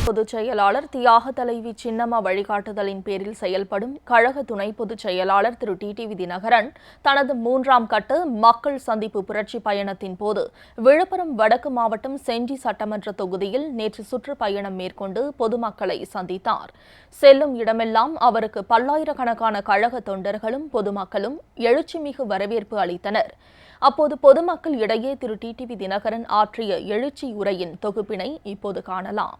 பொதுச் செயலாளர் தியாக தலைவி சின்னம்மா வழிகாட்டுதலின் பேரில் செயல்படும் கழக துணை பொதுச் செயலாளர் திரு டிடிவி தினகரன் தனது 3ஆம் கட்ட மக்கள் சந்திப்பு புரட்சி பயணத்தின் போது விழுப்புரம் வடக்கு மாவட்டம் செஞ்சி சட்டமன்ற தொகுதியில் நேற்று சுற்றுப்பயணம் மேற்கொண்டு பொதுமக்களை சந்தித்தார். செல்லும் இடமெல்லாம் அவருக்கு பல்லாயிரக்கணக்கான கழக தொண்டர்களும் பொதுமக்களும் எழுச்சிமிகு வரவேற்பு அளித்தனர். அப்போது பொதுமக்கள் இடையே திரு டிடிவி தினகரன் ஆற்றிய எழுச்சி உரையின் தொகுப்பினை இப்போது காணலாம்.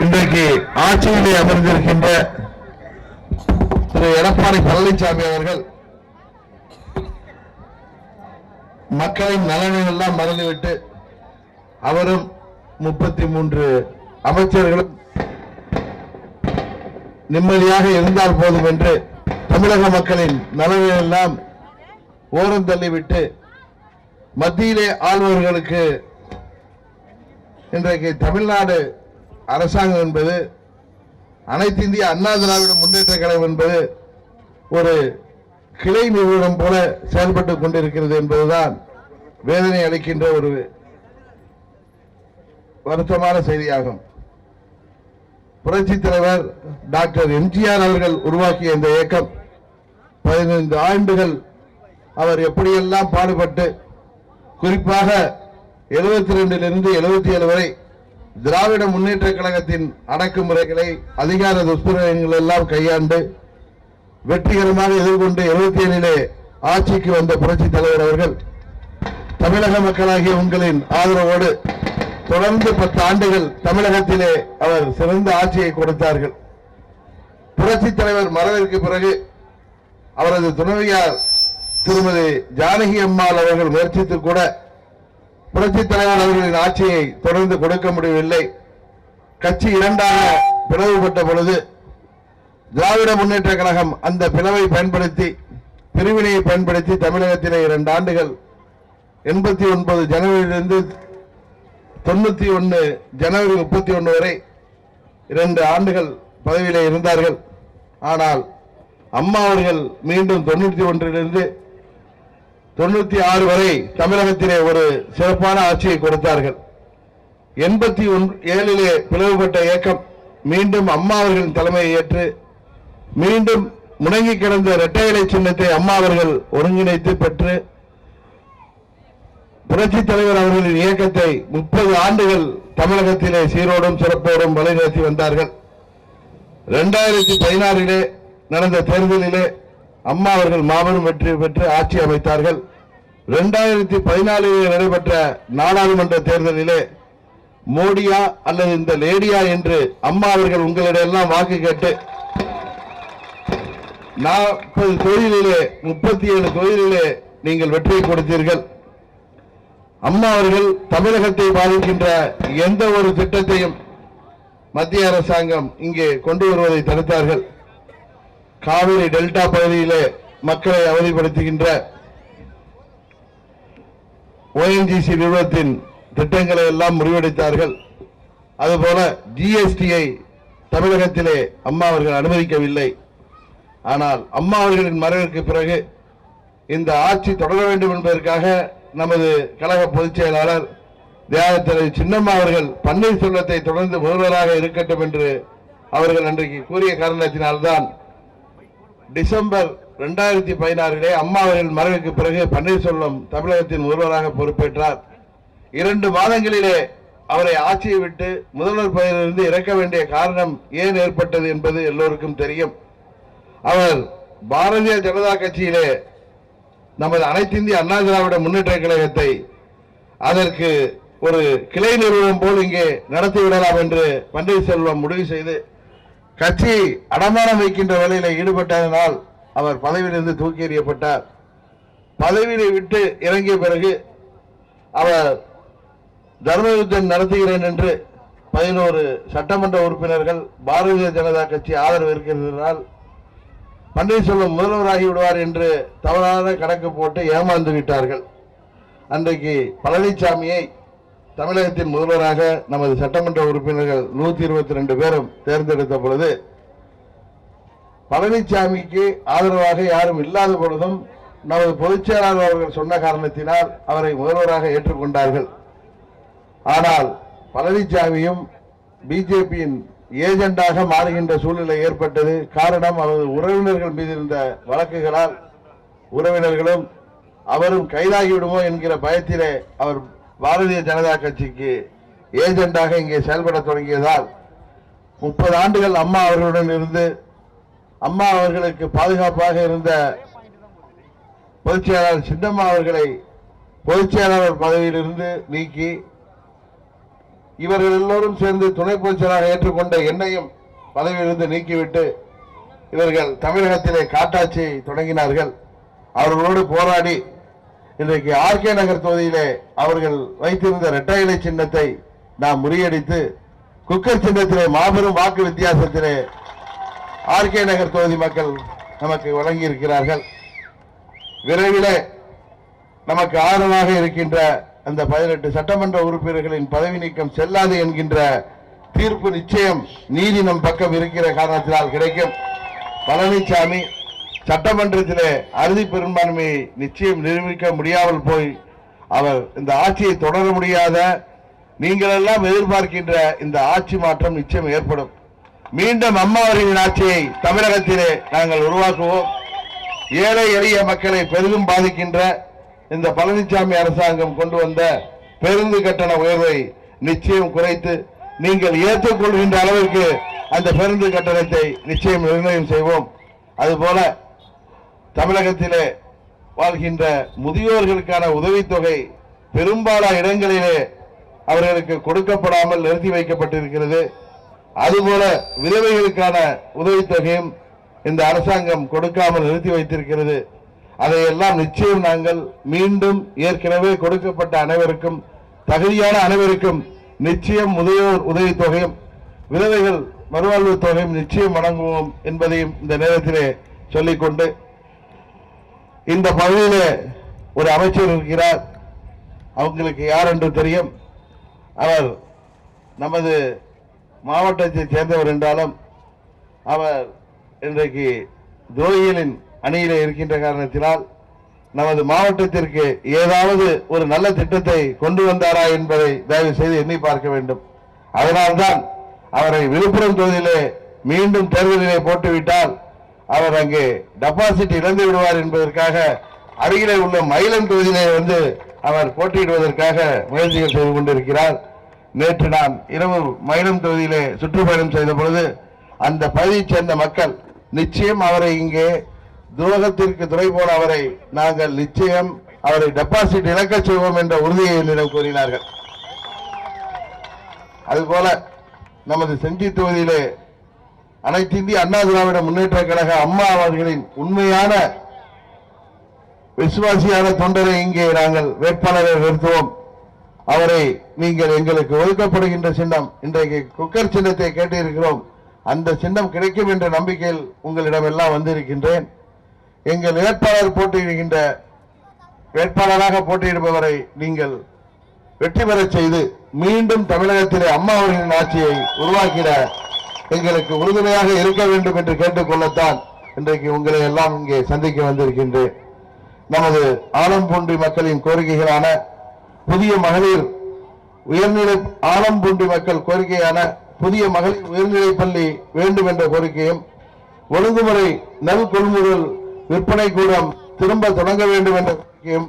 இன்றைக்கு ஆட்சியிலே அமர்ந்திருக்கின்ற திரு எடப்பாடி பழனிசாமி அவர்கள் மக்களின் நலனை எல்லாம் மறந்துவிட்டு அவரும் 33 அமைச்சர்களும் நிம்மதியாக இருந்தால் போதும் என்று தமிழக மக்களின் நலனை எல்லாம் ஓரம் தள்ளிவிட்டு மத்தியிலே ஆள்பவர்களுக்கு இன்றைக்கு தமிழ்நாடு அரசாங்கம் என்பது அனைத்து இந்திய அண்ணா திராவிட முன்னேற்ற கழகம் என்பது ஒரு கிளை நிறுவனம் போல செயல்பட்டுக் கொண்டிருக்கிறது என்பதுதான் வேதனை அளிக்கின்ற ஒரு வருத்தமான செய்தியாகும். புரட்சித் தலைவர் டாக்டர் எம்ஜிஆர் அவர்கள் உருவாக்கிய இந்த இயக்கம் 15 ஆண்டுகள் அவர் எப்படியெல்லாம் பாடுபட்டு குறிப்பாக 72 77 வரை திராவிட முன்னேற்ற கழகத்தின் அடக்குமுறைகளை அதிகார துஷ்பிரயோகங்கள் எல்லாம் கையாண்டு வெற்றிகரமாக எதிர்கொண்டு 77 ஆட்சிக்கு வந்த புரட்சி தலைவர் அவர்கள் தமிழக மக்களாகிய உங்களின் ஆதரவோடு தொடர்ந்து 10 ஆண்டுகள் தமிழகத்திலே அவர் சிறந்த ஆட்சியை கொடுத்தார்கள். புரட்சி தலைவர் மறைவிற்கு பிறகு அவரது துணைவியார் திருமதி ஜானகி அம்மாள் அவர்கள் முயற்சித்து கூட புரட்சி தலைவர் அவர்களின் ஆட்சியை தொடர்ந்து கொடுக்க முடியவில்லை. கட்சி இரண்டாக பிளவுபட்ட பொழுது திராவிட முன்னேற்ற கழகம் அந்த பிரிவினையை பயன்படுத்தி தமிழகத்திலே 2 ஆண்டுகள் 89 ஜனவரியிலிருந்து 91 ஜனவரி 31 வரை 2 ஆண்டுகள் பதவியிலே இருந்தார்கள். ஆனால் அம்மா அவர்கள் மீண்டும் 91 96 வரை தமிழகத்திலே ஒரு சிறப்பான ஆட்சியை கொடுத்தார்கள். 87 பிளவுபட்ட இயக்கம் மீண்டும் அம்மா அவர்களின் தலைமையை ஏற்று மீண்டும் முடங்கி கிடந்த இரட்டை இலை சின்னத்தை அம்மா அவர்கள் ஒருங்கிணைத்து பெற்று புரட்சி தலைவர் அவர்களின் இயக்கத்தை 30 ஆண்டுகள் தமிழகத்திலே சீரோடும் சிறப்போடும் வழிநடத்தி வந்தார்கள். 2016 நடந்த தேர்தலிலே அம்மா அவர்கள் மாபெரும் வெற்றி பெற்று ஆட்சி அமைத்தார்கள். 2014 நடைபெற்ற நாடாளுமன்ற தேர்தலிலே மோடியா அல்லது இந்த லேடியா என்று அம்மா அவர்கள் உங்களிடம் வாக்கு கேட்டு 40 தொகுதிகளிலே 37 தொகுதிகளிலே நீங்கள் வெற்றியை கொடுத்தீர்கள். அம்மா அவர்கள் தமிழகத்தை பாதிக்கின்ற எந்த ஒரு திட்டத்தையும் மத்திய அரசாங்கம் இங்கே கொண்டு வருவதை தடுத்தார்கள். காவிரி டெல்டா பகுதியிலே மக்களை அவதிப்படுத்துகின்ற ONGC நிறுவனத்தின் திட்டங்களை எல்லாம் முறியடித்தார்கள். அதுபோல GSTயை தமிழகத்திலே அம்மா அவர்கள் அனுமதிக்கவில்லை. ஆனால் அம்மா அவர்களின் மறைவிற்கு பிறகு இந்த ஆட்சி தொடர வேண்டும் என்பதற்காக நமது கழக பொதுச் செயலாளர் தியாக தலைவி சின்னம்மா அவர்கள் பன்னீர்செல்வத்தை தொடர்ந்து முதல்வராக இருக்கட்டும் என்று அவர்கள் அன்றைக்கு கூறிய காரணத்தினால்தான் டிசம்பர் 2016 அம்மா அவர்கள் மறைவுக்கு பிறகு பன்னீர்செல்வம் தமிழகத்தின் முதல்வராக பொறுப்பேற்றார். 2 மாதங்களிலே அவரை ஆட்சியை விட்டு முதல்வர் பதவியிலிருந்து இறக்க வேண்டிய காரணம் ஏன் ஏற்பட்டது என்பது எல்லோருக்கும் தெரியும். அவர் பாரதிய ஜனதா கட்சியிலே நமது அனைத்து இந்திய அண்ணா திராவிட முன்னேற்ற கழகத்தை அதற்கு ஒரு கிளை நிறுவனம் போல் இங்கே நடத்திவிடலாம் என்று பன்னீர்செல்வம் முடிவு செய்து கட்சி அடமானம் வைக்கின்ற வேலையில் ஈடுபட்டதனால் அவர் பதவியிலிருந்து தூக்கி எறியப்பட்டார். பதவியை விட்டு இறங்கிய பிறகு அவர் தர்ம யுத்தம் நடத்துகிறேன் என்று 11 சட்டமன்ற உறுப்பினர்கள் பாரதிய ஜனதா கட்சி ஆதரவு இருக்கிறதால் பன்னீர்செல்வம் முதல்வராகி விடுவார் என்று தவறான கணக்கு போட்டு ஏமாந்து விட்டார்கள். அன்றைக்கு பழனிசாமியை தமிழகத்தின் முதல்வராக நமது சட்டமன்ற உறுப்பினர்கள் 122 பேரும் தேர்ந்தெடுத்த பொழுது பழனிசாமிக்கு ஆதரவாக யாரும் இல்லாத பொழுதும் நமது பொதுச் செயலாளர் அவர்கள் சொன்ன காரணத்தினால் அவரை முதல்வராக ஏற்றுக்கொண்டார்கள். ஆனால் பழனிசாமியும் பிஜேபியின் ஏஜெண்டாக மாறுகின்ற சூழ்நிலை ஏற்பட்டது. காரணம், அவரது உறவினர்கள் மீது இருந்த வழக்குகளால் உறவினர்களும் அவரும் கைதாகிவிடுமோ என்கிற பயத்திலே அவர் பாரதிய ஜனதா கட்சிக்கு ஏஜெண்டாக இங்கே செயல்பட தொடங்கியதால் 30 ஆண்டுகள் அம்மா அவர்களுடன் இருந்து அம்மா அவர்களுக்கு பாதுகாப்பாக இருந்த பொதுச் செயலாளர் சின்னம்மா அவர்களை பொதுச் செயலாளர் பதவியிலிருந்து நீக்கி இவர்கள் எல்லோரும் சேர்ந்து துணை பொதுச் செயலாளர் ஏற்றுக்கொண்ட என்னையும் பதவியிலிருந்து நீக்கிவிட்டு இவர்கள் தமிழகத்திலே காட்டாட்சியை தொடங்கினார்கள். அவர்களோடு போராடி இன்றைக்கு ஆர்கே நகர் தொகுதியிலே அவர்கள் வைத்திருந்த இரட்டை இலை சின்னத்தை நாம் முறியடித்து குக்கர் சின்னத்திலே மாபெரும் வாக்கு வித்தியாசத்திலே ஆர்கே நகர் தொகுதி மக்கள் நமக்கு வழங்கி இருக்கிறார்கள். விரைவிலே நமக்கு ஆதரவாக இருக்கின்ற அந்த 18 சட்டமன்ற உறுப்பினர்களின் பதவி நீக்கம் செல்லாது என்கின்ற தீர்ப்பு நிச்சயம் நீதி நம் பக்கம் இருக்கிற காரணத்தினால் கிடைக்கும். பழனிசாமி சட்டமன்றத்திலே அறுதி பெரும்பான்மையை நிச்சயம் நிரூபிக்க முடியாமல் போய் அவர் இந்த ஆட்சியை தொடர முடியாத நீங்கள் எல்லாம் எதிர்பார்க்கின்ற இந்த ஆட்சி மாற்றம் நிச்சயம் ஏற்படும். மீண்டும் அம்மா அவர்களின் ஆட்சியை தமிழகத்திலே நாங்கள் உருவாக்குவோம். ஏழை எளிய மக்களை பெரிதும் பாதிக்கின்ற இந்த பழனிசாமி அரசாங்கம் கொண்டு வந்த பேருந்து கட்டண உயர்வை நிச்சயம் குறைத்து நீங்கள் ஏற்றுக்கொள்கின்ற அளவிற்கு அந்த பேருந்து கட்டணத்தை நிச்சயம் நிர்ணயம் செய்வோம். அதுபோல தமிழகத்திலே வாழ்கின்ற முதியோர்களுக்கான உதவித்தொகை பெரும்பாலான இடங்களிலே அவர்களுக்கு கொடுக்கப்படாமல் நிறுத்தி வைக்கப்பட்டிருக்கிறது. அதுபோல விதவைகளுக்கான உதவித்தொகையும் இந்த அரசாங்கம் கொடுக்காமல் நிறுத்தி வைத்திருக்கிறது. அதையெல்லாம் நிச்சயம் நாங்கள் மீண்டும் ஏற்கனவே கொடுக்கப்பட்ட அனைவருக்கும் தகுதியான அனைவருக்கும் நிச்சயம் முதியோர் உதவித்தொகையும் விதவைகள் மறுவாழ்வு தொகையும் நிச்சயம் வழங்குவோம் என்பதையும் இந்த நேரத்திலே சொல்லிக்கொண்டு, இந்த பகுதியிலே ஒரு அமைச்சர் இருக்கிறார். அவங்களுக்கு யார் என்று தெரியும். அவர் நமது மாவட்டத்தை சேர்ந்தவர் என்றாலும் அவர் இன்றைக்கு துரோகிகளின் அணியிலே இருக்கின்ற காரணத்தினால் நமது மாவட்டத்திற்கு ஏதாவது ஒரு நல்ல திட்டத்தை கொண்டு வந்தாரா என்பதை தயவு செய்து எண்ணி பார்க்க வேண்டும். அதனால்தான் அவரை விழுப்புரம் தொகுதியிலே மீண்டும் தேர்தலிலே போட்டுவிட்டால் அவர் அங்கே டெபாசிட் இழந்து விடுவார் என்பதற்காக அருகிலே உள்ள மயிலம் தொகுதியிலே வந்து அவர் போட்டியிடுவதற்காக முயற்சிகள் செய்து கொண்டிருக்கிறார். நேற்று நான் இரவு மயிலம் தொகுதியிலே சுற்றுப்பயணம் செய்த பொழுது அந்த பகுதியைச் சேர்ந்த மக்கள் நிச்சயம் அவரை இங்கே துரோகத்திற்கு துணை போன அவரை நாங்கள் நிச்சயம் அவரை டெபாசிட் இழக்க செய்வோம் என்ற உறுதியை என்னிடம் கூறினார்கள். அதுபோல நமது செஞ்சி தொகுதியிலே அனைத்து இந்திய அண்ணா திராவிட முன்னேற்ற கழக அம்மா அவர்களின் உண்மையான விசுவாசியான தொண்டரை இங்கே நாங்கள் வேட்பாளரை நிறுத்துவோம். அவரை நீங்கள் எங்களுக்கு ஒதுக்கப்படுகின்ற சின்னம் இன்றைக்கு குக்கர் சின்னத்தை கேட்டிருக்கிறோம். அந்த சின்னம் கிடைக்கும் என்ற நம்பிக்கையில் உங்களிடம் எல்லாம் வந்திருக்கின்றேன். எங்கள் வேட்பாளர் போட்டியிடுகின்ற வேட்பாளராக போட்டியிடுபவரை நீங்கள் வெற்றி பெறச் செய்து மீண்டும் தமிழகத்திலே அம்மா அவர்களின் ஆட்சியை உருவாக்கிட எங்களுக்கு உறுதுணையாக இருக்க வேண்டும் என்று கேட்டுக்கொள்ளத்தான் இன்றைக்கு உங்களை எல்லாம் இங்கே சந்திக்க வந்திருக்கின்றேன். நமது ஆலம்பூண்டி மக்களின் கோரிக்கைகளான புதிய மகளிர் உயர்நிலை ஆலம்பூண்டி மக்கள் கோரிக்கையான புதிய மகளிர் உயர்நிலைப் பள்ளி வேண்டும் என்ற கோரிக்கையும், ஒழுங்குமுறை நெல் கொள்முதல் விற்பனை கூடம் திரும்ப தொடங்க வேண்டும் என்ற கோரிக்கையும்,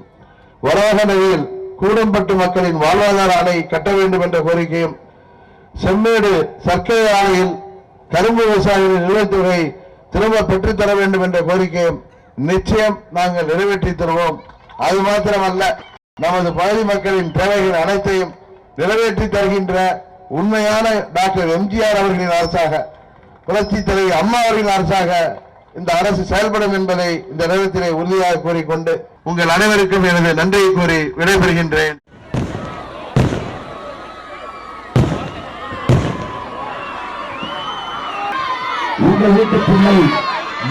வராக நதியில் கூடம்பட்டு மக்களின் வாழ்வாதார அணை கட்ட வேண்டும் என்ற கோரிக்கையும், செம்மேடு சர்க்கரை ஆலையில் கரும்பு விவசாயிகளின் நிலத்தொகை திரும்ப பெற்றுத்தர வேண்டும் என்ற கோரிக்கையும் நிச்சயம் நாங்கள் நிறைவேற்றி தருவோம். அது மாத்திரமல்ல, நமது பகுதி மக்களின் தேவைகள் அனைத்தையும் நிறைவேற்றி தருகின்ற உண்மையான டாக்டர் எம்ஜிஆர் அவர்களின் அரசாக, புரட்சி தலைவி அம்மா அவர்களின் அரசாக இந்த அரசு செயல்படும் என்பதை இந்த நேரத்திலே உறுதியாக கூறிக்கொண்டு உங்கள் அனைவருக்கும் எனது நன்றியை கூறி விடைபெறுகின்றேன். உங்கள் வீட்டு பிள்ளை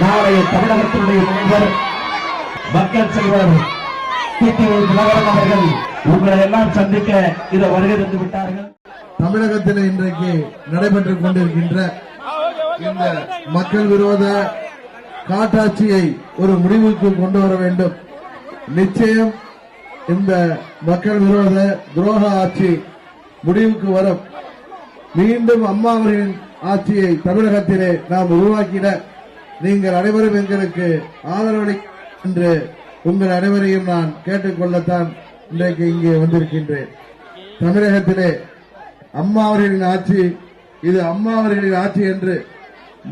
நாளைய தமிழகத்தினுடைய முதல்வர் மக்கள் செல்வர் டிடிவி தினகரன் அவர்கள் உங்களை எல்லாம் சந்திக்க இதை வருகை தந்து விட்டார்கள். தமிழகத்தில் இன்றைக்கு நடைபெற்றுக் கொண்டிருக்கின்ற இந்த மக்கள் விரோத காட்டாட்சியை ஒரு முடிவுக்கு கொண்டு வர வேண்டும். நிச்சயம் இந்த மக்கள் விரோத துரோக ஆட்சி முடிவுக்கு வரும். மீண்டும் அம்மா அவர்களின் ஆட்சியை தமிழகத்திலே நாம் உருவாக்கிட நீங்கள் அனைவரும் எங்களுக்கு ஆதரவளி என்று உங்கள் அனைவரையும் நான் கேட்டுக்கொள்ளத்தான் இன்றைக்கு இங்கே வந்திருக்கின்றேன். தமிழகத்திலே அம்மா அவர்களின் ஆட்சி, இது அம்மா அவர்களின் ஆட்சி என்று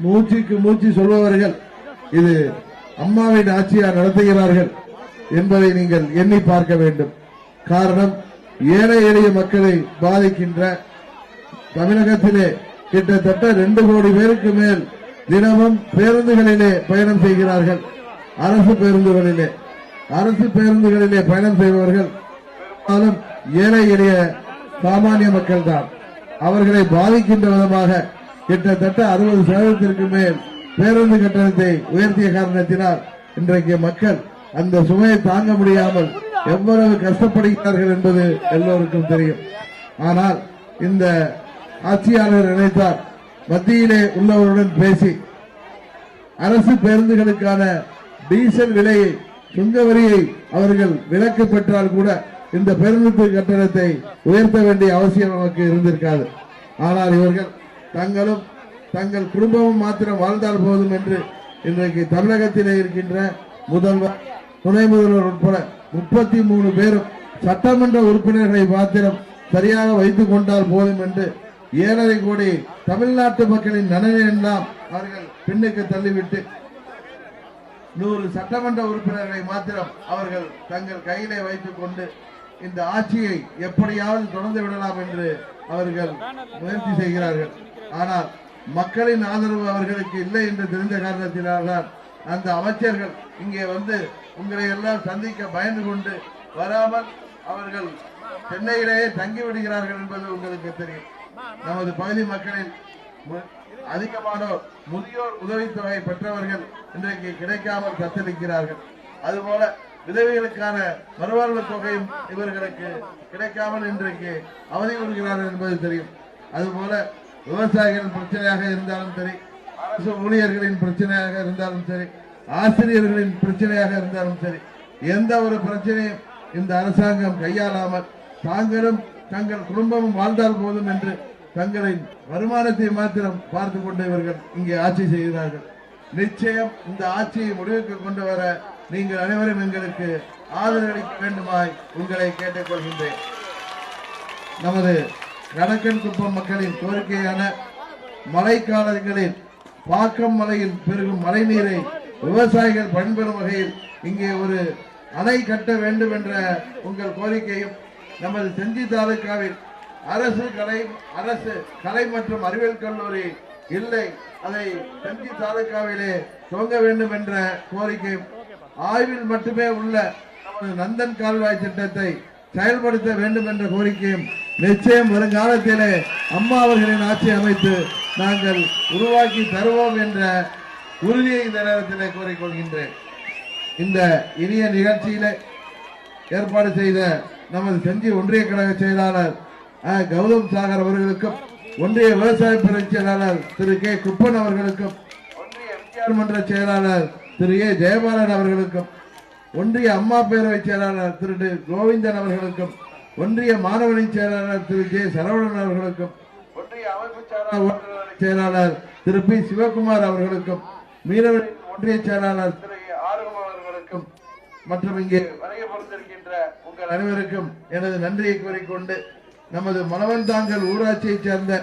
மூச்சுக்கு மூச்சு சொல்பவர்கள் இது அம்மாவின் ஆட்சியா நடத்துகிறார்கள் என்பதை நீங்கள் எண்ணி பார்க்க வேண்டும். காரணம், ஏழை எளிய மக்களை பாதிக்கின்ற தமிழகத்திலே கிட்டத்தட்ட 2 கோடி பேருக்கு மேல் தினமும் பேருந்துகளிலே பயணம் செய்கிறார்கள். அரசு பேருந்துகளிலே பயணம் செய்பவர்கள் பெரும்பாலும் ஏழை எளிய சாமானிய மக்கள் தான். அவர்களை பாதிக்கின்ற விதமாக கிட்டத்தட்ட 60% மேல் பேருந்து கட்டணத்தை உயர்த்திய காரணத்தினால் இன்றைக்கு மக்கள் அந்த சுமையை தாங்க முடியாமல் எவ்வளவு கஷ்டப்படுகிறார்கள் என்பது எல்லோருக்கும் தெரியும். ஆனால் இந்த ஆட்சியாளர் நினைத்தார் மத்தியிலே உள்ளவருடன் பேசி அரசு பேருந்துகளுக்கான டீசல் விலையை, சுங்க வரியை அவர்கள் விலக்கு பெற்றால் கூட இந்த பேருந்து கட்டணத்தை உயர்த்த வேண்டிய அவசியம் நமக்கு இருந்திருக்காது. ஆனால் இவர்கள் தங்களும் தங்கள் குடும்பமும் மாத்திரம் வாழ்ந்தால் போதும் என்று இன்றைக்கு தமிழகத்திலே இருக்கின்ற முதல்வர், துணை முதல்வர் உட்பட 33 பேரும் சட்டமன்ற உறுப்பினர்களை மாத்திரம் சரியாக வைத்துக் கொண்டால் போதும் என்று 7.5 கோடி தமிழ்நாட்டு மக்களின் நலனை எல்லாம் அவர்கள் பின்னுக்கு தள்ளிவிட்டு 100 சட்டமன்ற உறுப்பினர்களை மாத்திரம் அவர்கள் தங்கள் கையிலே வைத்துக் கொண்டு இந்த ஆட்சியை எப்படியாவது தொடர்ந்து விடலாம் என்று அவர்கள் முயற்சி செய்கிறார்கள். ஆனால் மக்களின் ஆதரவு அவர்களுக்கு இல்லை என்று தெரிந்த காரணத்தினால்தான் அந்த அமைச்சர்கள் இங்கே வந்து உங்களை எல்லாம் சந்திக்க பயந்து கொண்டு வராமல் அவர்கள் சென்னையிலேயே தங்கிவிடுகிறார்கள் என்பது உங்களுக்கு தெரியும். நமது பகுதி மக்களில் அதிகமானோர் முதியோர் உதவித்தொகை பெற்றவர்கள் இன்றைக்கு கிடைக்காமல் தத்தளிக்கிறார்கள். அதுபோல விதவைகளுக்கான மறுவாழ்வு தொகையும் இவர்களுக்கு கிடைக்காமல் இன்றைக்கு அவதிப்படுகிறார்கள் என்பது தெரியும். அதுபோல விவசாயிகளின் பிரச்சனையாக இருந்தாலும் சரி, அரசு ஊழியர்களின் பிரச்சனையாக இருந்தாலும் சரி, ஆசிரியர்களின் பிரச்சனையாக இருந்தாலும் சரி, எந்த ஒரு பிரச்சனையும் இந்த அரசாங்கம் கையாளாமல் தாங்களும் தங்கள் குடும்பமும் வாழ்ந்தால் போதும் என்று தங்களின் வருமானத்தை மாத்திரம் பார்த்து கொண்டு இவர்கள் இங்கே ஆட்சி செய்கிறார்கள். நிச்சயம் இந்த ஆட்சியை முடிவுக்கு கொண்டு வர நீங்கள் அனைவரும் எங்களுக்கு ஆதரவளிக்க வேண்டுமாய் உங்களை கேட்டுக்கொள்கின்றேன். நமது கடக்கன் குப்பம் மக்களின் கோரிக்கையான மழைக்காலங்களில் பாக்கம் மலையில் பெருகும் மழை நீரை விவசாயிகள் பயன்பெறும் வகையில் இங்கே ஒரு அணை கட்ட வேண்டும் என்ற உங்கள் கோரிக்கையும் நமது செஞ்சி தாலுகாவில் அரசு கலை மற்றும் அறிவியல் கல்லூரி இல்லை, அதை செஞ்சி தாலுகாவிலே துவங்க வேண்டும் என்ற கோரிக்கையும், ஆய்வில் மட்டுமே உள்ள நமது நந்தன் கால்வாய் திட்டத்தை செயல்படுத்த வேண்டும் என்ற கோரிக்கையும் நிச்சயம் வருங்காலத்திலே அம்மா அவர்களின் ஆட்சி அமைத்து நாங்கள் உருவாக்கி தருவோம் என்ற உறுதியை இந்த நேரத்திலே கூறிக்கொள்கின்றேன். இந்த இனிய நிகழ்ச்சியில ஏற்பாடு செய்த நமது செஞ்சி ஒன்றிய கழக செயலாளர் கௌதம் சாகர் அவர்களுக்கும், ஒன்றிய விவசாய பிரிவு செயலாளர் திரு கே குப்பன் அவர்களுக்கும், ஒன்றிய எம்ஜிஆர் மன்ற செயலாளர் திரு ஏ ஜெயபாலன் அவர்களுக்கும், ஒன்றிய அம்மா பேரவை செயலாளர் திரு கோவிந்தன் அவர்களுக்கும், ஒன்றிய மாணவனி செயலாளர் திரு ஜே சரவணன் அவர்களுக்கும், ஒன்றிய அமைப்பு செயலாளர் திரு பி சிவகுமார் அவர்களுக்கும், மீனவரின் ஒன்றிய செயலாளர் திரு ஆறுமுகம் அவர்களுக்கும் மற்றும் இங்கே வருகை பொறுத்திருக்கின்ற உங்கள் அனைவருக்கும் எனது நன்றியை கூறிக்கொண்டு, நமது மணவன்தாங்கல் ஊராட்சியைச் சேர்ந்த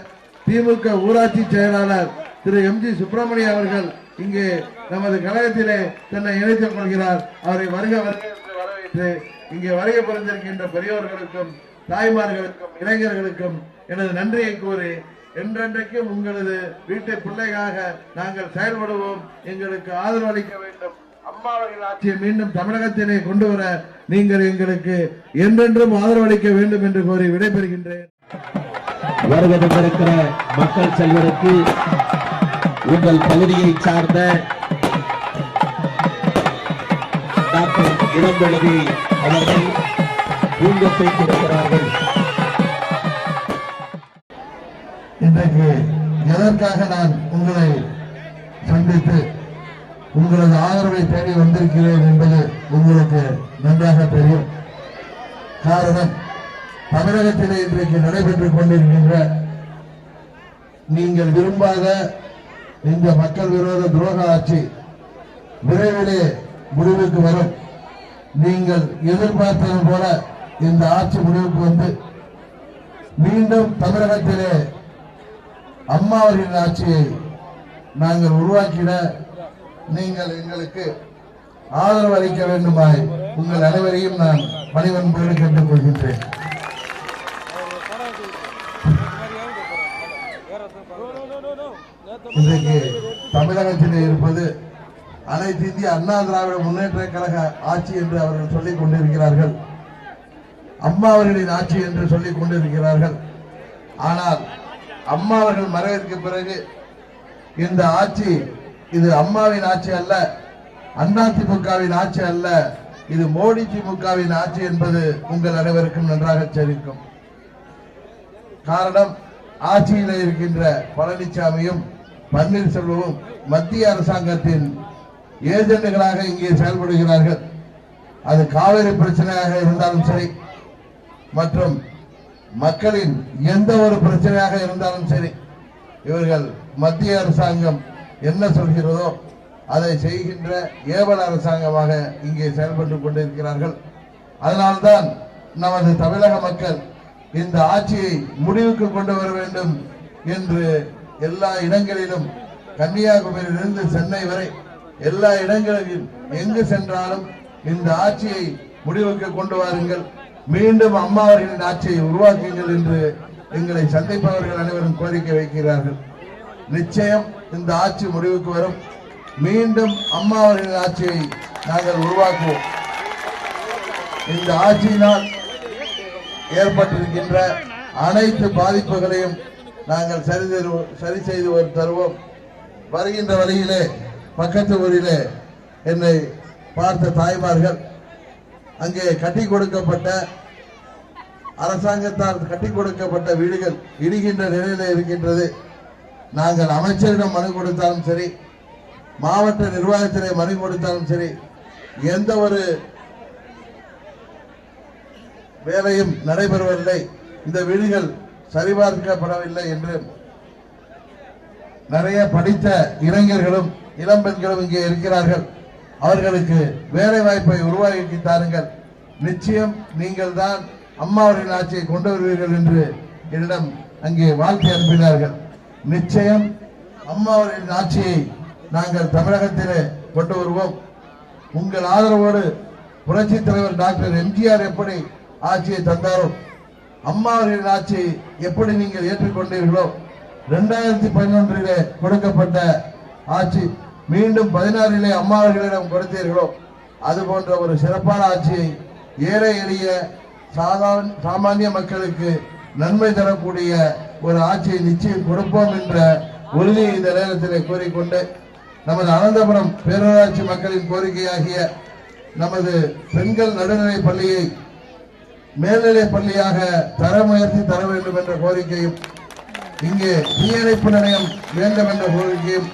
திமுக ஊராட்சி செயலாளர் திரு எம்.ஜி. சுப்பிரமணிய அவர்கள் இங்கே நமது கழகத்திலே தன்னை இணைத்துக் கொள்கிறார். அவரை வருக வரவேற்று இங்கே வருகை புரிந்திருக்கின்ற பெரியோர்களுக்கும் தாய்மார்களுக்கும் இளைஞர்களுக்கும் எனது நன்றியை கூறி, என்றென்றைக்கும் உங்களது வீட்டு பிள்ளையாக நாங்கள் செயல்படுவோம். எங்களுக்கு ஆதரவு அளிக்க வேண்டும். அம்மா அவர்கள் ஆட்சியை மீண்டும் தமிழகத்திலே கொண்டு வர நீங்கள் எங்களுக்கு என்றென்றும் ஆதரவு அளிக்க வேண்டும் என்று கோரி விடைபெறுகின்றேன். வருகை தந்திருக்கிற மக்கள் செல்வருக்கு உங்கள் பகுதியை சார்ந்த டாக்டர் இடம்பெழுதி அவர்கள் ஊக்கத்தை கொடுக்கிறார்கள். இன்றைக்கு எதற்காக நான் உங்களை சந்தித்து உங்களது ஆதரவை தேடி வந்திருக்கிறேன் என்பது உங்களுக்கு நன்றாக தெரியும். காரணம், தமிழகத்திலே இன்றைக்கு நடைபெற்றுக் கொண்டிருக்கின்ற நீங்கள் விரும்பாத இந்த மக்கள் விரோத துரோக ஆட்சி விரைவிலே முடிவுக்கு வரும். நீங்கள் எதிர்பார்த்தது போல இந்த ஆட்சி முடிவுக்கு வந்து மீண்டும் தமிழகத்திலே அம்மா அவர்களின் ஆட்சியை நாங்கள் உருவாக்கிட நீங்கள் எங்களுக்கு ஆதரவு அளிக்க வேண்டுமாய் உங்கள் அனைவரையும் நான் பணிவன்போடு கேட்டுக் கொள்கின்றேன். இன்றைக்கு தமிழகத்திலே இருப்பது அனைத்து இந்திய அண்ணா திராவிட முன்னேற்ற கழக ஆட்சி என்று அவர்கள் சொல்லிக் கொண்டிருக்கிறார்கள். அம்மா அவர்களின் ஆட்சி என்று சொல்லிக் கொண்டிருக்கிறார்கள். ஆனால் அம்மா அவர்கள் மறைவிற்கு பிறகு இந்த ஆட்சி இது அம்மாவின் ஆட்சி அல்ல, அதிமுகவின் ஆட்சி அல்ல, இது மோடி திமுகவின் ஆட்சி என்பது உங்கள் அனைவருக்கும் நன்றாக தெரிவிக்கும். காரணம், ஆட்சியில் இருக்கின்ற பழனிசாமியும் பன்னீர்செல்வமும் மத்திய அரசாங்கத்தின் ஏஜென்ட்களாக இங்கே செயல்படுகிறார்கள். அது காவிரி பிரச்சனையாக இருந்தாலும் சரி, மற்றும் மக்களின் எந்த ஒரு பிரச்சனையாக இருந்தாலும் சரி, இவர்கள் மத்திய அரசாங்கம் என்ன சொல்கிறதோ அதை செய்கின்ற ஏவல் அரசாங்கமாக இங்கே செயல்பட்டுக் கொண்டிருக்கிறார்கள். அதனால்தான் நமது தமிழக மக்கள் இந்த ஆட்சியை முடிவுக்கு கொண்டு வர வேண்டும் என்று எல்லா இடங்களிலும், கன்னியாகுமரியிலிருந்து சென்னை வரை எல்லா இடங்களிலும் எங்கு சென்றாலும் இந்த ஆட்சியை முடிவுக்கு கொண்டு வாருங்கள், மீண்டும் அம்மா அவர்களின் ஆட்சியை உருவாக்குங்கள் என்று எங்களை சந்திப்பவர்கள் அனைவரும் கோரிக்கை வைக்கிறார்கள். நிச்சயம் இந்த ஆட்சி முடிவுக்கு வரும். மீண்டும் அம்மா அவர்களின் ஆட்சியை நாங்கள் உருவாக்குவோம். இந்த ஆட்சியினால் ஏற்பட்டிருக்கின்ற அனைத்து பாதிப்புகளையும் நாங்கள் சரி செய்து தருவோம். வருகின்ற வழியிலே பக்கத்து ஊரிலே என்னை பார்த்த தாய்மார்கள், அங்கே கட்டி கொடுக்கப்பட்ட அரசாங்கத்தால் கட்டி கொடுக்கப்பட்ட வீடுகள் இடிகின்ற நிலையில இருக்கின்றது. நாங்கள் அமைச்சரிடம் மனு கொடுத்தாலும் சரி, மாவட்ட நிர்வாகத்திலே மனு கொடுத்தாலும் சரி, எந்த ஒரு வேலையும் நடைபெறவில்லை, இந்த வீடுகள் சரிபார்க்கப்படவில்லை என்று நிறைய படித்த இளைஞர்களும் இளம்பெண்களும் இங்கே இருக்கிறார்கள். அவர்களுக்கு வேலை வாய்ப்பை உருவாக்கி தாருங்கள், நிச்சயம் நீங்கள் தான் அம்மா அவர்களின் ஆட்சியை கொண்டு வருவீர்கள் என்று என்னிடம் அங்கே வாழ்த்து அனுப்பினார்கள். நிச்சயம் அம்மா அவர்களின் ஆட்சியை நாங்கள் தமிழகத்திலே கொண்டு வருவோம். உங்கள் ஆதரவோடு புரட்சி தலைவர் டாக்டர் எம்ஜிஆர் எப்படி ஆட்சியை தந்தாரோ, அம்மா அவர்களின் ஆட்சியை எப்படி நீங்கள் ஏற்றுக்கொண்டீர்களோ, 2011 கொடுக்கப்பட்ட ஆட்சி மீண்டும் 16 அம்மா அவர்களிடம் கொடுத்தீர்களோ, அது போன்ற ஒரு சிறப்பான ஆட்சியை ஏழை எளிய சாமானிய மக்களுக்கு நன்மை தரக்கூடிய ஒரு ஆட்சியை நிச்சயம் கொடுப்போம் என்ற உறுதியை இந்த நேரத்தில் கூறிக்கொண்டு, நமது அனந்தபுரம் பேரூராட்சி மக்களின் கோரிக்கையாகிய நமது பெண்கள் நடுநிலை பள்ளியை மேல்நிலை பள்ளியாக தர முயற்சி தர வேண்டும் என்ற கோரிக்கையும், இங்கே தீயணைப்பு நிலையம் வேண்டும் என்ற கோரிக்கையும்,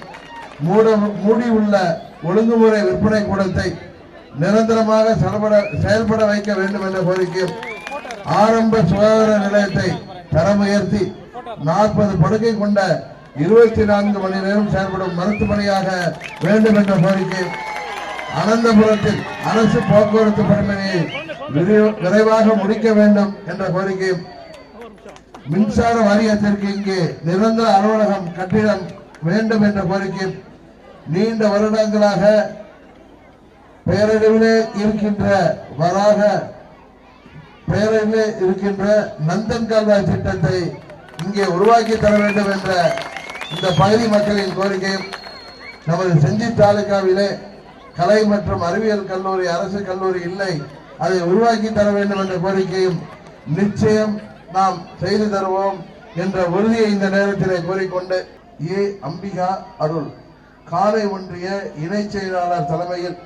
மூடியுள்ள ஒழுங்குமுறை விற்பனை கூடத்தை நிரந்தரமாக செயல்பட வைக்க வேண்டும் என்ற கோரிக்கையும், ஆரம்ப சுகாதார நிலையத்தை தரம் உயர்த்தி 40 படுக்கை கொண்ட 24 மணி நேரம் செயல்படும் மருத்துவமனையாக வேண்டும் என்ற கோரிக்கையும், அனந்தபுரத்தில் அரசு போக்குவரத்து பணிமனையை விரைவாக முடிக்க வேண்டும் என்ற கோரிக்கையும், மின்சார வாரியத்திற்கு இங்கே நிரந்தர அலுவலகம் கட்டிடம் வேண்டும் என்ற கோரிக்கையும், நீண்ட வருடங்களாக பேரழிவிலே இருக்கின்ற நந்தன் கால்வாய் திட்டத்தை இங்கே உருவாக்கி தர வேண்டும் என்ற இந்த பகுதி மக்களின் கோரிக்கையும், நமது செஞ்சி தாலுகாவிலே கலை மற்றும் அறிவியல் கல்லூரி அரசு கல்லூரி இல்லை, அதை உருவாக்கி தர வேண்டும் என்ற கோரிக்கையும் நிச்சயம் நாம் செய்து தருவோம் என்ற உறுதியை இந்த நேரத்திலே கூறிக்கொண்டு, ஏ அம்பிகா அருள் காலை ஒன்றிய இணை செயலாளர் தலைமையில்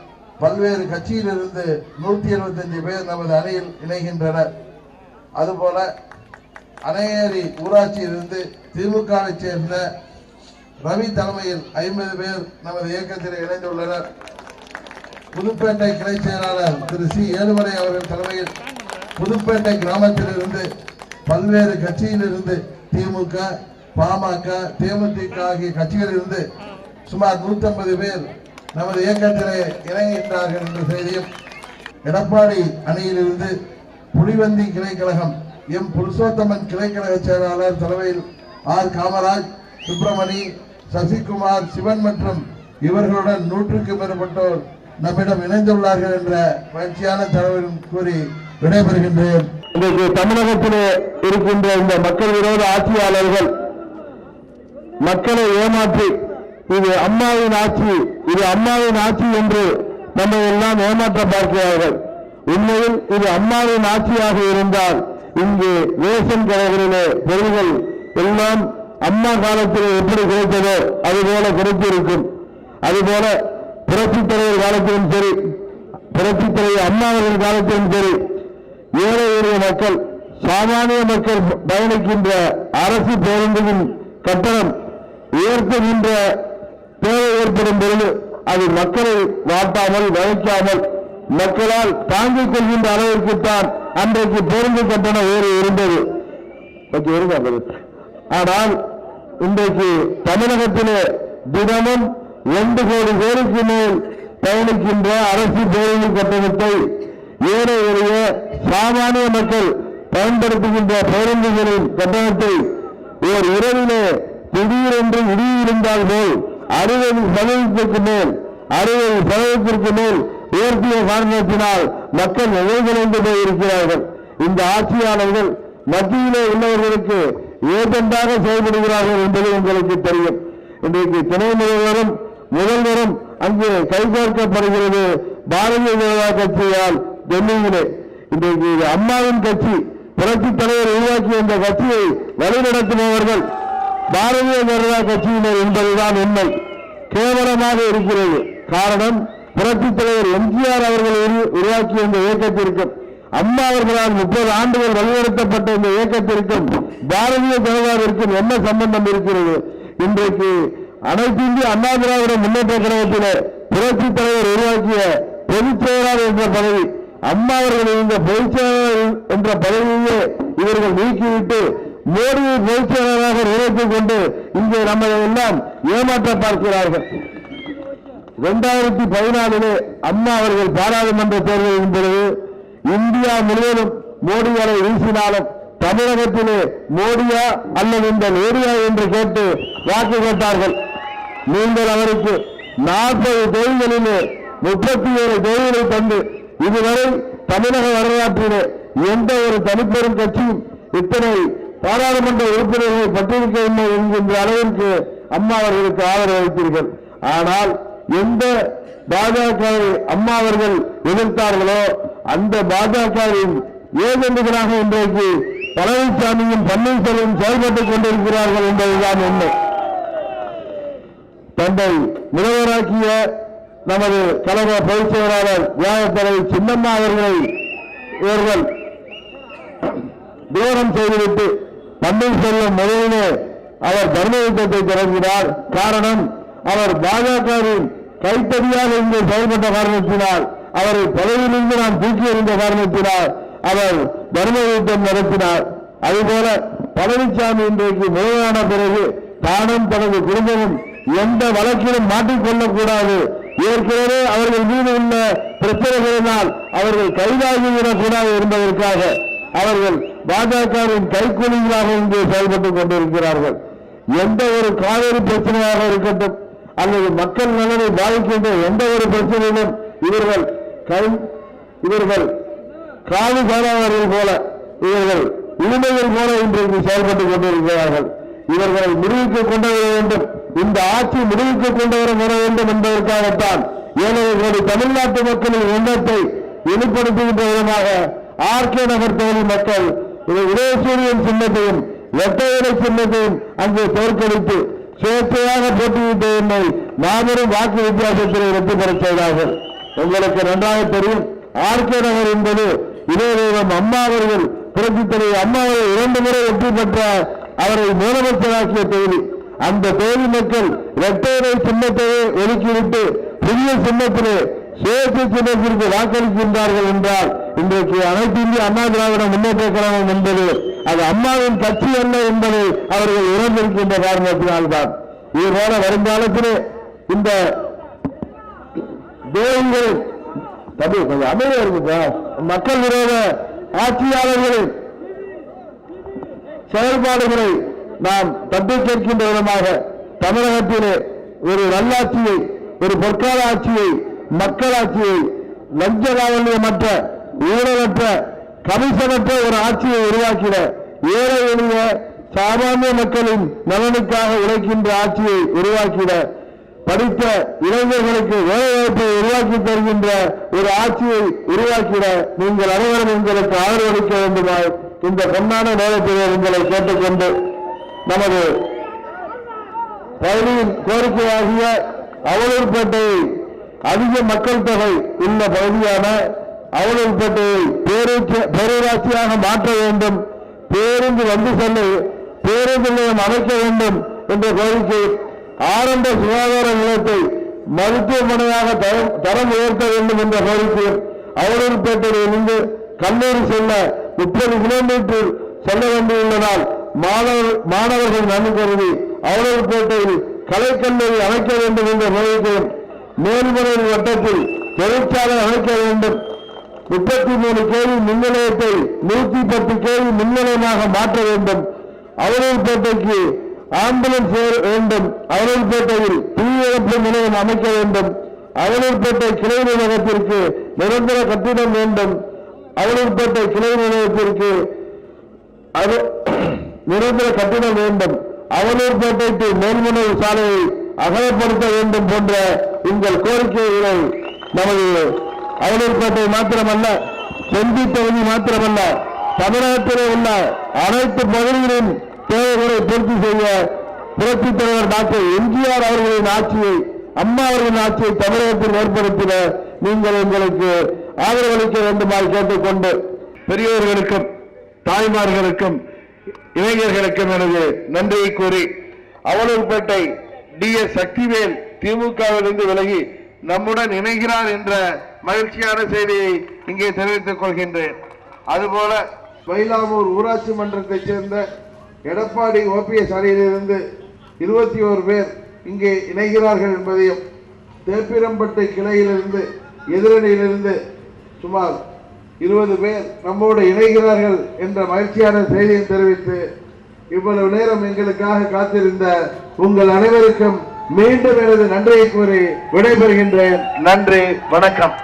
பல்வேறு கட்சியிலிருந்து 175 பேர் நமது அணியில் இணைகின்றனர். அதுபோல அணையேரி ஊராட்சியிலிருந்து திமுகவை சேர்ந்த ரவி தலைமையில் 50 பேர் நமது இயக்கத்தில் இணைந்துள்ளனர். புதுப்பேட்டை கிளை செயலாளர் திரு சி ஏழுமலை அவர்கள் தலைமையில் புதுப்பேட்டை கிராமத்திலிருந்து பல்வேறு கட்சியிலிருந்து திமுக, பாமக, தேமுதிக ஆகிய கட்சிகளிலிருந்து சுமார் 150 பேர் நமது இயக்கத்திலே இணைகின்றார்கள் என்ற செய்தியும், எடப்பாடி அணியிலிருந்து புலிவந்தி கிளை கழகம் எம் புருஷோத்தமன் கிளைக்கழக செயலாளர் தலைமையில் ஆர் காமராஜ், சுப்பிரமணி, சசிகுமார், சிவன் மற்றும் இவர்களுடன் 100க்கும் மேற்பட்டோர் நம்மிடம் இணைந்துள்ளார்கள் என்ற மகிழ்ச்சியான தகவலும் கூறி விடைபெறுகின்றேன். இன்றைக்கு தமிழகத்திலே இருக்கின்ற இந்த மக்கள் விரோத ஆட்சியாளர்கள் மக்களை ஏமாற்றி இது அம்மாவின் ஆட்சி, இது அம்மாவின் ஆட்சி என்று நம்ம எல்லாம் ஏமாற்ற பார்க்கிறார்கள். உண்மையில் இது அம்மாவின் ஆட்சியாக இருந்தால் இங்கு ரேஷன் கடைகளிலே பொருள்கள் எல்லாம் அம்மா காலத்தில் எப்படி கிடைத்ததோ அதுபோல கிடைத்திருக்கும். அதுபோல புரட்சித் தலைவர் காலத்திலும் சரி, புரட்சித் தலைவர் அம்மாவர்கள் காலத்திலும் சரி, ஏழை எளிய மக்கள், சாமானிய மக்கள் பயணிக்கின்ற அரசு பேருந்தின் கட்டணம் உயர்த்துகின்ற தேவை ஏற்படும் பொழுது அது மக்களை வாட்டாமல் வளைக்காமல் மக்களால் தாங்கிக் கொள்கின்ற அளவிற்குத்தான் அன்றைக்கு பேருந்து கட்டண உயர்வு இருந்தது. ஆனால் இன்றைக்கு தமிழகத்திலே தினமும் 2 கோடி பேருக்கு மேல் பயணிக்கின்ற அரசு பேருந்து கட்டணத்தை ஏழை எளிய சாமானிய மக்கள் பயன்படுத்துகின்ற பேருந்துகளின் கட்டணத்தை ஓர் இரவிலே திடீரென்று இடியிருந்தால் போல் 60% மேல் உயர்த்திய காரணத்தினால் மக்கள் நிலைகுலைந்து போயிருக்கிறார்கள். இந்த ஆட்சியாளர்கள் மத்தியிலே உள்ளவர்களுக்கு ஏஜெண்டாக செயல்படுகிறார்கள் என்பது உங்களுக்கு தெரியும். இன்றைக்கு துணை முதல்வரும் முதல்வரும் அங்கே கைகோர்க்கப்படுகிறது பாரதிய ஜனதா கட்சியால். டெல்லியிலே இன்றைக்கு அம்மாவின் கட்சி, புரட்சித் தலைவர் உருவாக்கிய இந்த கட்சியை வழிநடத்துபவர்கள் பாரதிய ஜனதா கட்சியினர் என்பதுதான் உண்மை. கேவலமாக இருக்கிறது. காரணம், புரட்சித் தலைவர் எம்ஜிஆர் அவர்கள் உருவாக்கிய இந்த இயக்கத்திற்கும் அம்மா அவர்களால் 30 ஆண்டுகள் வழிநடத்தப்பட்ட இந்த இயக்கத்திற்கும் பாரதிய ஜனதாவிற்கும் என்ன சம்பந்தம் இருக்கிறது? இன்றைக்கு அனைத்து இந்திய அண்ணா திராவிட முன்னேற்ற கழகத்திலே புரட்சித் தலைவர் உருவாக்கிய பொதுச் செயலாளர் என்ற பதவி, அம்மா அவர்கள் இருந்த பொதுச் செயலாளர் என்ற பதவியே இவர்கள் நீக்கிவிட்டு மோடியை பொதுச் செயலாளராக நினைத்துக் கொண்டு இங்கே நம்மை எல்லாம் ஏமாற்ற பார்க்கிறார்கள். 2014 அம்மா அவர்கள் பாராளுமன்ற தேர்தலின் பொழுது இந்தியா முழுவதும் மோடி அலை வீசினாலும் தமிழகத்திலே மோடியா அல்லது இந்த லேடியா என்று கேட்டு வாக்கு கேட்டார்கள். நீங்கள் அவருக்கு 40 தொகுதிகளிலே 37 தொகுதிகளை தந்து இதுவரை தமிழக வரலாற்றிலே எந்த ஒரு தனிப்பெரும் கட்சியும் இத்தனை பாராளுமன்ற உறுப்பினர்களை பட்டிருக்கவில்லை என்கின்ற அளவிற்கு அம்மா அவர்களுக்கு ஆதரவு அளித்தீர்கள். ஆனால் எந்த பாஜகவை அம்மா அவர்கள் எதிர்த்தார்களோ அந்த பாஜகவின் ஏஜெண்டுகளாக இன்றைக்கு பழனிசாமியும் பன்னீர்செல்வம் செயல்பட்டுக் கொண்டிருக்கிறார்கள் என்பதுதான் உண்மை. தந்தை முதல்வராக்கிய நமது கழக பொதுச் செயலாளர் தியாகத்தலை சின்னம்மா அவர்களை இவர்கள் தூரம் செய்துவிட்டு பன்னீர்செல்வம் முதலிலே அவர் தர்ம யுத்தத்தை தொடங்கினார். காரணம், அவர் பாஜகவின் கைத்தடியாக இங்கே செயல்பட்ட காரணத்தினால், அவரை பதவியிலிருந்து நாம் தூக்கி எறிந்த காரணத்தினால் அவர் தர்ம யுத்தம் நடத்தினார். அதுபோல பழனிசாமி இன்றைக்கு முதலான பிறகு தானும் தனது குடும்பமும் எந்த வழக்கிலும் மாட்டிக்கொள்ளக்கூடாது, ஏற்கனவே அவர்கள் மீது உள்ள பிரச்சனைகளினால் அவர்கள் கைதாகிவிடக்கூடாது என்பதற்காக அவர்கள் பாஜகவின் கைக்கூலிகளாக இங்கே செயல்பட்டுக் கொண்டிருக்கிறார்கள். எந்த ஒரு காவிரி பிரச்சனையாக இருக்கட்டும் அல்லது மக்கள் நலனை பாதிக்கின்ற எந்த ஒரு பிரச்சனையிலும் இவர்கள் காது சாராதவர்கள் போல, இவர்கள் உரிமைகள் போல இன்றைக்கு செயல்பட்டுக் கொண்டிருக்கிறார்கள். இவர்களை முடிவுக்கு கொண்டு வர வேண்டும், இந்த ஆட்சி முடிவுக்கு கொண்டு வர வேண்டும் என்பதற்காகத்தான் 7 கோடி தமிழ்நாட்டு மக்களின் எண்ணத்தை வெளிப்படுத்துகின்ற விதமாக ஆர்கே நகர் தொகுதி மக்கள் உதயசூரியன் சின்னத்தையும் இரட்டை சின்னத்தையும் அங்கே தோற்கடித்து சுயேட்சையாக போட்டியிட்ட என்னை மாபெரும் வாக்கு வித்தியாசத்தில் வெற்றி பெறச் செய்தார்கள். உங்களுக்கு நன்றாக தெரியும். ஆர்கே நகர் என்பது இதே நேரம் அம்மா அவர்கள் புரட்சி தலைவர் அம்மா அவர்கள் 2 முறை வெற்றி பெற்ற அவரை முதலமைச்சராக்கிய தொகுதி. அந்த தொகுதி மக்கள் இரட்டை சின்னத்தையே ஒதுக்கிவிட்டு புதிய சின்னத்திலே சுயேட்சை சின்னத்திற்கு வாக்களிக்கின்றார்கள் என்றால் இன்றைக்கு அனைத்து இந்திய அண்ணா திராவிட முன்னேற்ற கழகம் என்பது அது அம்மாவின் கட்சி அல்ல என்பதை அவர்கள் உணர்ந்திருக்கின்ற காரணத்தினால்தான். இதுபோல வருங்காலத்திலே இந்த தேவிகள் அமைதியா இருக்கு மக்கள் விரோத ஆட்சியாளர்களின் செயல்பாடுகளை நாம் தட்டி கேட்கின்ற விதமாக தமிழகத்திலே ஒரு நல்லாட்சியை, ஒரு பொற்கால ஆட்சியை, மக்களாட்சியை, லஞ்ச லாவண்யமற்ற, ஊழலற்ற, கமிஷனற்ற ஒரு ஆட்சியை உருவாக்கிட, ஏழை எளிய சாமானிய மக்களின் நலனுக்காக உழைக்கின்ற ஆட்சியை உருவாக்கிட, படித்த இளைஞர்களுக்கு வேலைவாய்ப்பை உருவாக்கி தருகின்ற ஒரு ஆட்சியை உருவாக்கிட நீங்கள் அனைவரும் உங்களுக்கு ஆதரவளிக்க வேண்டுமாய் இந்த பொன்னான நேரத்திலே உங்களை கேட்டுக்கொண்டு நமது பகுதியின் கோரிக்கையாகிய அவலூர்பேட்டையை அதிக மக்கள் தொகை உள்ள பகுதியான அவலூர்பேட்டையை பேரூராட்சியாக மாற்ற வேண்டும், பேருந்து வந்து செல்ல பேருந்து நிலையம் அமைக்க வேண்டும் என்ற கோரிக்கை, ஆரம்ப சுகாதார நிலையத்தை மருத்துவமனையாக தரம் உயர்த்த வேண்டும் என்ற கோரிக்கை, அவலூர்பேட்டையிலிருந்து கல்லூரி செல்ல 30 கிலோமீட்டர் செல்ல வேண்டியுள்ளதால் மாணவர்கள் நன்கு கருதி அவலூர்பேட்டையில் கலைக்கல்லூரி அமைக்க வேண்டும் என்ற கோரிக்கை, மேல்முறை வட்டத்தில் தொழிற்சாலை அமைக்க வேண்டும், 33 kV மின் நிலையத்தை 110 kV மின் நிலையமாக மாற்ற வேண்டும், அவலூர்பேட்டைக்கு ஆம்புலன்ஸ் வேண்டும், அவலூர்பேட்டையில் தீயணைப்பு நிலையம் அமைக்க வேண்டும், அவலூர்பேட்டை கிளை நிலையத்திற்கு நிரந்தர கட்டிடம் வேண்டும், அவலூர்பேட்டை கிளை நிலையத்திற்கு நிரந்தர கட்டிடம் வேண்டும், அவலூர்பேட்டைக்கு மேல்முனை சாலையை அகலப்படுத்த வேண்டும் போன்ற உங்கள் கோரிக்கைகளை நமது அவலூர்பேட்டை மாத்திரமல்ல, செஞ்சி தொகுதி மாத்திரமல்ல, தமிழகத்திலே உள்ள அனைத்து பகுதிகளின் தேவைகளை பூர்த்தி செய்ய புரட்சித் தலைவர் டாக்டர் எம்ஜிஆர் அவர்களின் ஆட்சியை, அம்மா அவர்களின் ஆட்சியை தமிழகத்தில் ஏற்படுத்திட நீங்கள் எங்களுக்கு ஆதரவளிக்க வேண்டுமாய் கேட்டுக்கொண்டு பெரியோர்களுக்கும் தாய்மார்களுக்கும் இளைஞர்களுக்கும் எனது நன்றியை கூறி அவலூர்பேட்டை DS சக்திவேல் திமுகவிலிருந்து விலகி நம்முடன் இணைகிறார் என்ற மகிழ்ச்சியான செய்தியை இங்கே தெரிவித்துக் கொள்கின்றேன். அதுபோல மயிலாமூர் ஊராட்சி மன்றத்தைச் சேர்ந்த எடப்பாடி OPS அணியிலிருந்து 21 பேர் இங்கே இணைகிறார்கள் என்பதையும், தேப்பிரம்பட்டை கிளையிலிருந்து எதிரணியிலிருந்து சுமார் 20 பேர் நம்மோடு இணைகிறார்கள் என்ற மகிழ்ச்சியான செய்தியை தெரிவித்து இவ்வளவு நேரம் எங்களுக்காக காத்திருந்த உங்கள் அனைவருக்கும் மீண்டும் எனது நன்றியை கூறி விடைபெறுகின்றேன். நன்றி, வணக்கம்.